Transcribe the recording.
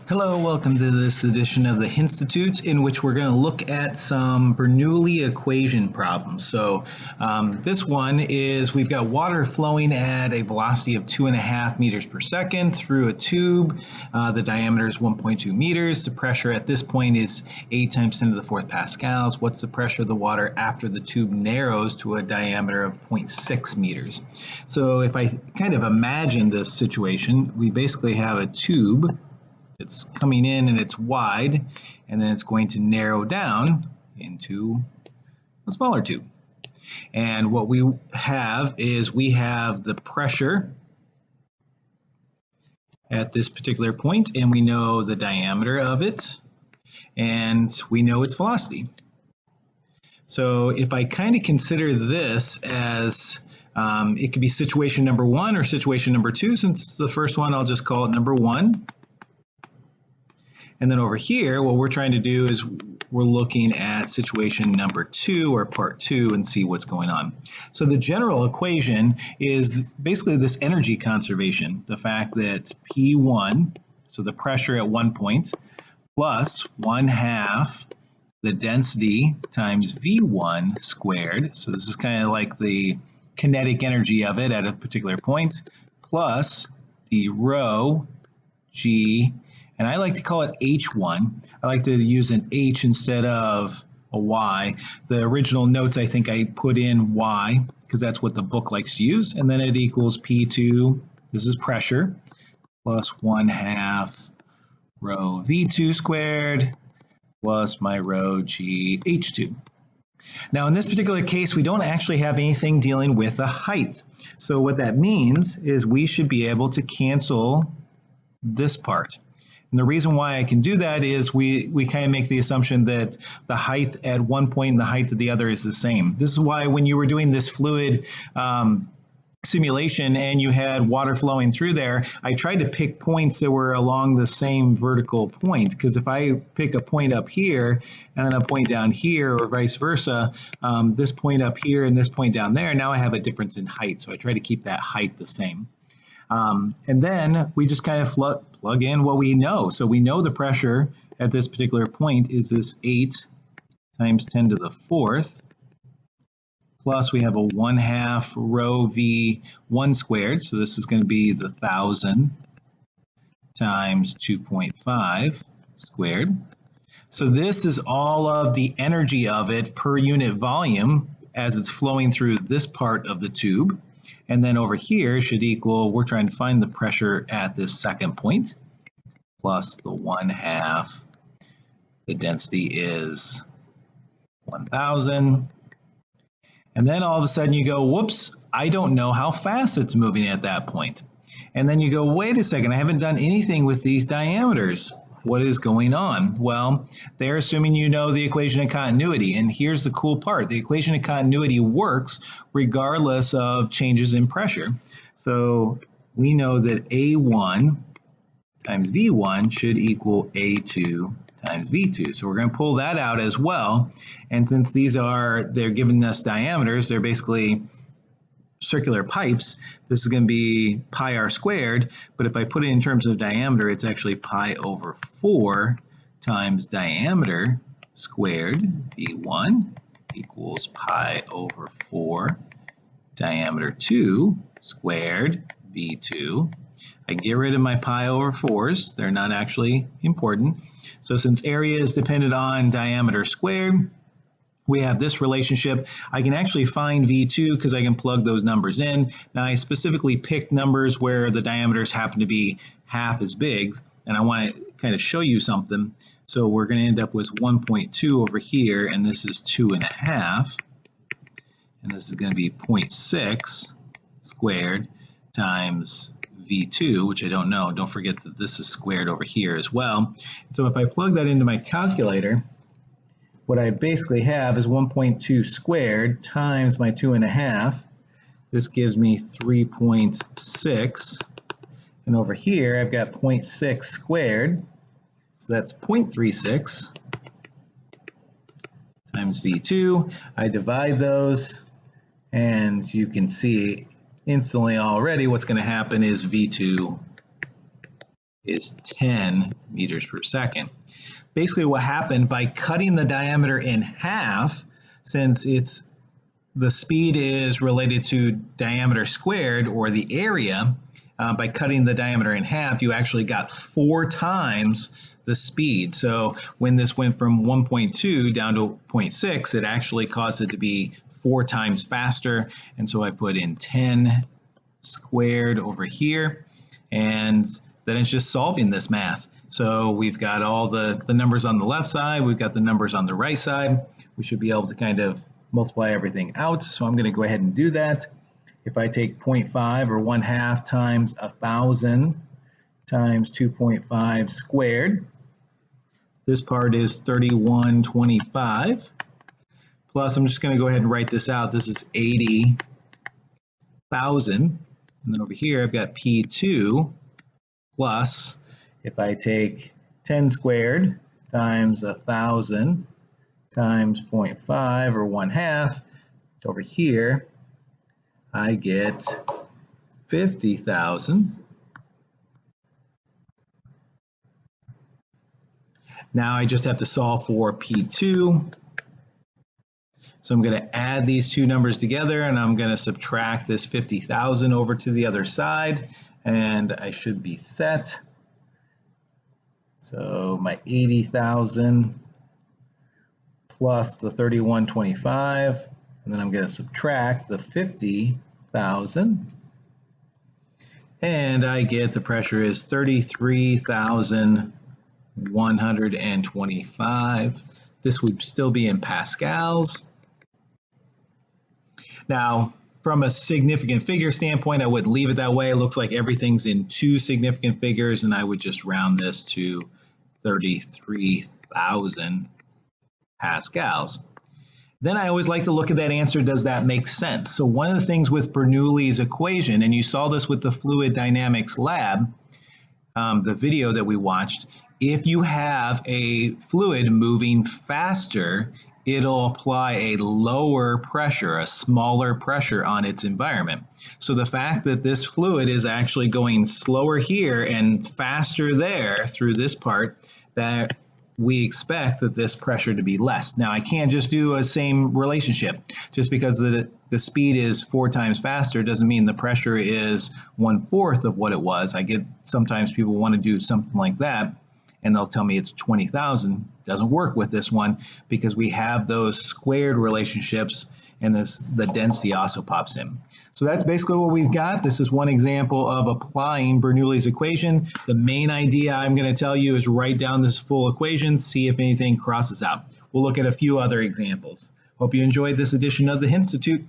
Hello, welcome to this edition of the Henstitute, in which we're going to look at some Bernoulli equation problems. This one is we've got water flowing at a velocity of 2.5 meters per second through a tube. The diameter is 1.2 meters. The pressure at this point is 8 times 10 to the fourth pascals. What's the pressure of the water after the tube narrows to a diameter of 0.6 meters? So if I kind of imagine this situation, we basically have a tube. It's coming in and it's wide, and then it's going to narrow down into a smaller tube. And what we have is we have the pressure at this particular point, and we know the diameter of it, and we know its velocity. So if I kind of consider this as it could be situation number one or situation number two. Since the first one, I'll just call it number one. And then over here, what we're trying to do is we're looking at situation number two or part two and see what's going on. So the general equation is basically this energy conservation, the fact that P1, so the pressure at one point, plus 1/2 the density times V1 squared. So this is kind of like the kinetic energy of it at a particular point, plus the rho G, and I like to call it H1. I like to use an H instead of a Y. The original notes, I think I put in Y because that's what the book likes to use. And then it equals P2, this is pressure, plus 1/2 rho V2 squared plus my rho G H2. Now in this particular case, we don't actually have anything dealing with the height. So what that means is we should be able to cancel this part. And the reason why I can do that is we kind of make the assumption that the height at one point and the height at the other is the same. This is why when you were doing this fluid simulation and you had water flowing through there, I tried to pick points that were along the same vertical point, because if I pick a point up here and then a point down here or vice versa, this point up here and this point down there, now I have a difference in height. So I try to keep that height the same. And then we just kind of plug in what we know. So we know the pressure at this particular point is this 8 times 10 to the fourth, plus we have a 1/2 rho V1 squared. So this is going to be the 1,000 times 2.5 squared. So this is all of the energy of it per unit volume as it's flowing through this part of the tube. And then over here should equal, we're trying to find the pressure at this second point, plus the 1/2. The density is 1,000. And then all of a sudden you go, whoops, I don't know how fast it's moving at that point. And then you go, wait a second, I haven't done anything with these diameters. What is going on? Well, they're assuming you know the equation of continuity. And here's the cool part. The equation of continuity works regardless of changes in pressure. So we know that A1 times V1 should equal A2 times V2. So we're going to pull that out as well. And since they're giving us diameters, they're basically circular pipes, this is going to be pi r squared, but if I put it in terms of diameter, it's actually pi over 4 times diameter squared, V1 equals pi over 4 diameter 2 squared, V2. I can get rid of my pi over 4s, they're not actually important. So since area is dependent on diameter squared, we have this relationship. I can actually find V2 because I can plug those numbers in. Now I specifically picked numbers where the diameters happen to be half as big, and I want to kind of show you something. So we're going to end up with 1.2 over here, and this is 2.5, and this is going to be 0.6 squared times V2, which I don't know. Don't forget that this is squared over here as well. So if I plug that into my calculator, what I basically have is 1.2 squared times my 2.5. This gives me 3.6. And over here, I've got 0.6 squared. So that's 0.36 times V2. I divide those, and you can see instantly already what's going to happen is V2 is 10 meters per second. Basically what happened by cutting the diameter in half, since the speed is related to diameter squared, or the area, by cutting the diameter in half, you actually got 4 times the speed. So when this went from 1.2 down to 0.6, it actually caused it to be 4 times faster. And so I put in 10 squared over here, and then it's just solving this math. So we've got all the numbers on the left side, we've got the numbers on the right side. We should be able to kind of multiply everything out. So I'm going to go ahead and do that. If I take 0.5 or 1/2 times 1,000 times 2.5 squared, this part is 3125. Plus, I'm just going to go ahead and write this out. This is 80,000. And then over here, I've got P2 plus, if I take 10 squared times 1,000 times 0.5 or 1/2, over here, I get 50,000. Now I just have to solve for P2. So I'm going to add these two numbers together, and I'm going to subtract this 50,000 over to the other side, and I should be set. So my 80,000 plus the 3125, and then I'm going to subtract the 50,000, and I get the pressure is 33,125. This would still be in pascals. Now, from a significant figure standpoint, I wouldn't leave it that way. It looks like everything's in 2 significant figures, and I would just round this to 33,000 pascals. Then I always like to look at that answer, does that make sense? So one of the things with Bernoulli's equation, and you saw this with the fluid dynamics lab, the video that we watched, if you have a fluid moving faster, it'll apply a lower pressure, a smaller pressure on its environment. So the fact that this fluid is actually going slower here and faster there through this part, that we expect that this pressure to be less. Now I can't just do a same relationship. Just because the speed is 4 times faster doesn't mean the pressure is 1/4 of what it was. I get sometimes people want to do something like that, and they'll tell me it's 20,000. Doesn't work with this one because we have those squared relationships, and the density also pops in. So that's basically what we've got. This is one example of applying Bernoulli's equation. The main idea I'm going to tell you is write down this full equation, see if anything crosses out. We'll look at a few other examples. Hope you enjoyed this edition of the Henstitute.